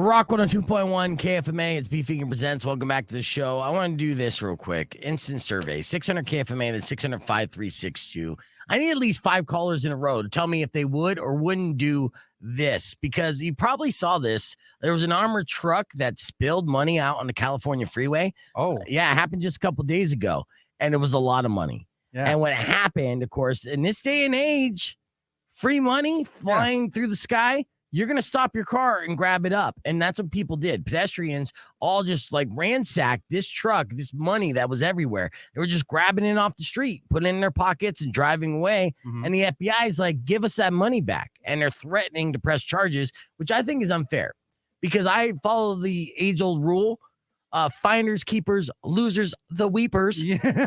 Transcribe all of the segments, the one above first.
Rock 102.1 KFMA, it's Beef Vegan Presents. Welcome back to the show. I want to do this real quick. Instant survey, 600 KFMA, then 600 5362. I need at least 5 callers in a row to tell me if they would or wouldn't do this, because you probably saw this. There was an armored truck that spilled money out on the California freeway. Oh. Yeah, it happened just a couple days ago, and it was a lot of money. Yeah. And what happened, of course, in this day and age, free money flying through the sky, you're going to stop your car and grab it up. And that's what people did. Pedestrians all just like ransacked this truck, this money that was everywhere. They were just grabbing it off the street, putting it in their pockets and driving away. Mhm. And the FBI is like, give us that money back. And they're threatening to press charges, which I think is unfair, because I follow the age-old rule, finders, keepers, losers, the weepers. Yeah.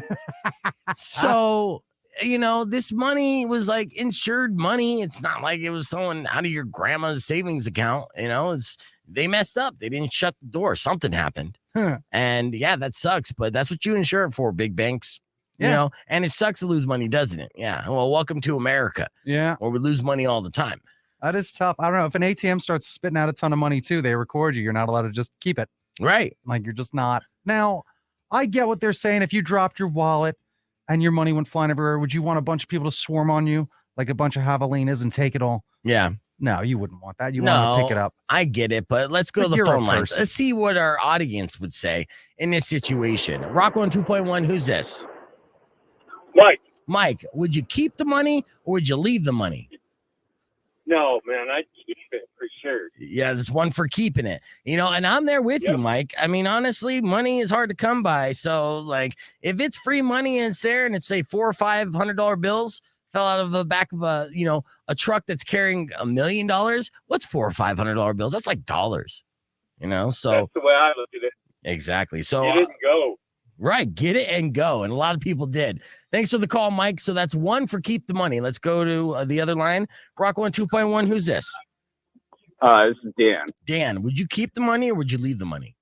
So, you know, this money was like insured money. It's not like it was someone out of your grandma's savings account. You know, they messed up. They didn't shut the door. Something happened. Huh. And yeah, that sucks, but that's what you insure it for, big banks. You know, and it sucks to lose money, doesn't it? Yeah. Well, welcome to America. Yeah. Where we lose money all the time. That is tough. I don't know. If an ATM starts spitting out a ton of money too, they record you. You're not allowed to just keep it. Right. Like, you're just not. Now, I get what they're saying. If you dropped your wallet and your money went flying everywhere, would you want a bunch of people to swarm on you like a bunch of javelinas and take it all? Yeah. No, you wouldn't want that. You want to pick it up. I get it, but let's go to the You're a phone lines. person. Let's see what our audience would say in this situation. Rock 102.1, who's this? Mike. Mike, would you keep the money or would you leave the money? No, man, I'd keep it for sure. Yeah, there's one for keeping it, you know, and I'm there with you, Mike. I mean, honestly, money is hard to come by. So, like, if it's free money and it's there and it's, say, $400 or $500 bills fell out of the back of a, you know, a truck that's carrying $1 million, what's $400 or $500 bills? That's like dollars, you know? So that's the way I look at it. Exactly. So Get it and go. Right, get it and go. And a lot of people did. Thanks for the call, Mike. So that's one for keep the money. Let's go to the other line. Rock 102.1, who's this? This is Dan. Dan, would you keep the money or would you leave the money?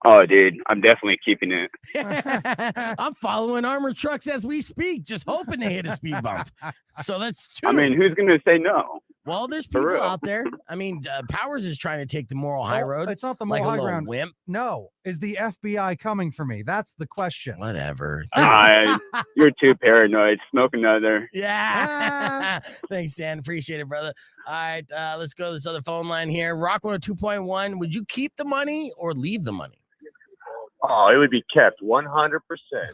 Oh, dude, I'm definitely keeping it. I'm following armored trucks as we speak, just hoping to hit a speed bump. So that's 2. I mean, who's going to say no? Well, there's For people real. out there. I mean, Powers is trying to take the moral high road. It's not the like moral a high little ground. wimp. No. Is the FBI coming for me? That's the question. Whatever. You're too paranoid. Smoke another. Yeah. Thanks, Dan. Appreciate it, brother. All right, let's go to this other phone line here. Rock 102.1. Would you keep the money or leave the money? Oh, it would be kept 100%.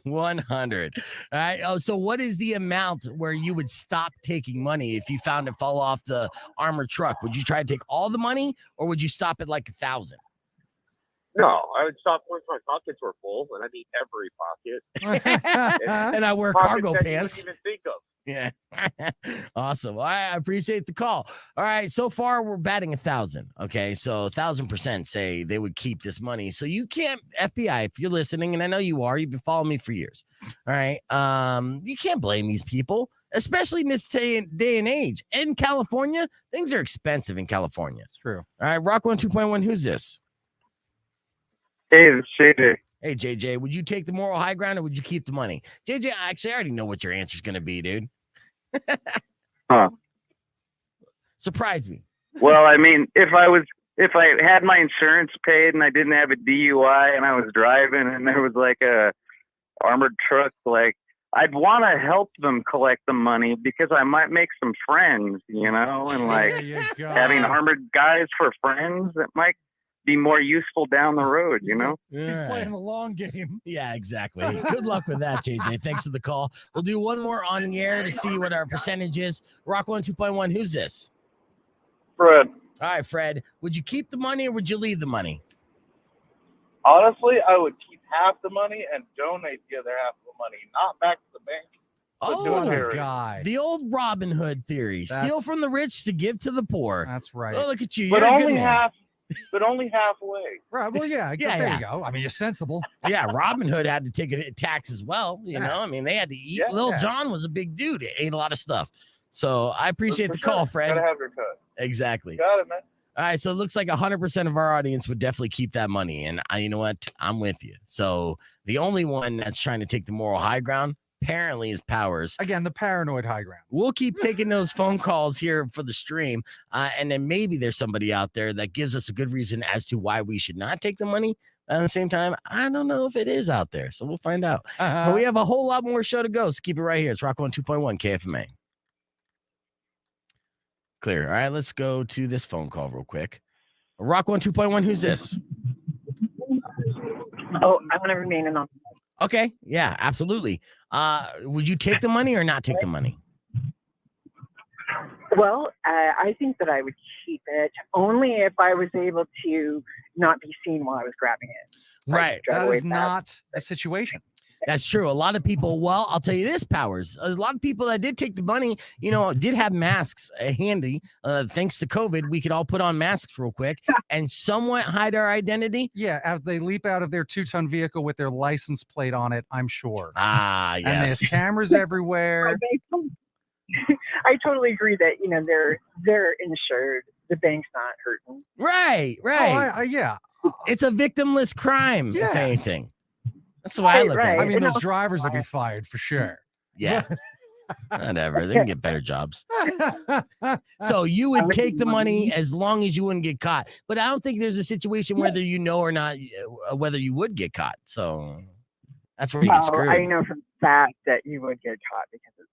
100. All right. Oh, so what is the amount where you would stop taking money if you found it fall off the armored truck? Would you try to take all the money or would you stop at like 1,000? No, I would stop once my pockets were full, and I'd eat every pocket. And I wear Pockets cargo that you pants. wouldn't even think of. Yeah. Awesome. Well, I appreciate the call. All right. So far, we're batting 1,000. Okay. So 1,000% say they would keep this money. So you can't, FBI, if you're listening, and I know you are, you've been following me for years. All right. You can't blame these people, especially in this day and age. In California, things are expensive in California. It's true. All right. Rock 102.1. Who's this? Hey, this is JJ. Hey, JJ, would you take the moral high ground or would you keep the money? JJ, actually, I already know what your answer is going to be, dude. Huh. Surprise me. Well, I mean, if I had my insurance paid and I didn't have a DUI and I was driving and there was like a armored truck, like, I'd want to help them collect the money because I might make some friends, you know, and like There you go. having armored guys for friends, that might be more useful down the road, you know? He's All right. playing the long game. Yeah, exactly. Good luck with that, JJ. Thanks for the call. We'll do one more on the air to see what our percentage is. Rock 102.1. Who's this? Fred, All right, Fred. Would you keep the money or would you leave the money? honestly, I would keep half the money and donate the other half of the money, not back to the bank. Oh, What a Jerry. guy. the old Robin Hood theory. Steal That's- from the rich to give to the poor. That's right. Oh, look at you. But You're a good only man. half. But only halfway. Right. Well, yeah. Yeah, There yeah. you go. I mean, you're sensible. Yeah, Robin Hood had to take a tax as well. You know, I mean, they had to eat. Yeah. Lil Yeah. John was a big dude. He ate a lot of stuff. So I appreciate For the call, sure. Fred. Gotta have your cut. Exactly. Got it, man. All right, so it looks like 100% of our audience would definitely keep that money, and you know what? I'm with you. So the only one that's trying to take the moral high ground, apparently is Powers. Again, the paranoid high ground. We'll keep taking those phone calls here for the stream. And then maybe there's somebody out there that gives us a good reason as to why we should not take the money. At the same time, I don't know if it is out there. So we'll find out. But we have a whole lot more show to go. So keep it right here. It's Rock 102.1 KFMA. Clear. All right, let's go to this phone call real quick. Rock 102.1, who's this? Oh, I want to remain anonymous. Okay, yeah, absolutely. Would you take the money or not take the money? Well, I think that I would keep it only if I was able to not be seen while I was grabbing it. Right. That is not the situation. That's true. A lot of people, well, I'll tell you this, Powers. A lot of people that did take the money, did have masks handy. Thanks to COVID, we could all put on masks real quick and somewhat hide our identity. Yeah, as they leap out of their 2-ton vehicle with their license plate on it, I'm sure. Ah, yes. And there's cameras everywhere. I totally agree that they're insured. The bank's not hurting. Right. Oh, yeah. It's a victimless crime, if Yeah. anything. That's the way I look at it. I mean, those drivers will be fired for sure. Yeah. Whatever. They can get better jobs. So you would take the money as long as you wouldn't get caught. But I don't think there's a situation whether you know or not whether you would get caught. So that's where you get screwed. I know for a fact that you would get caught because of,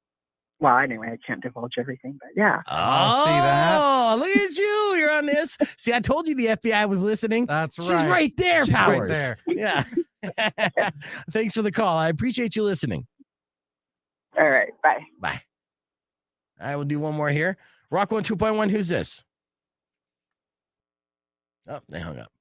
well, anyway, I can't divulge everything, but yeah. Oh, see that? Oh, look at you. You're on this. See, I told you the FBI was listening. That's right. She's right there, She's right Powers. there. Yeah. Thanks for the call. I appreciate you listening. All right, bye. Bye. All right, we'll do one more here. Rock 102.1, who's this? Oh, they hung up.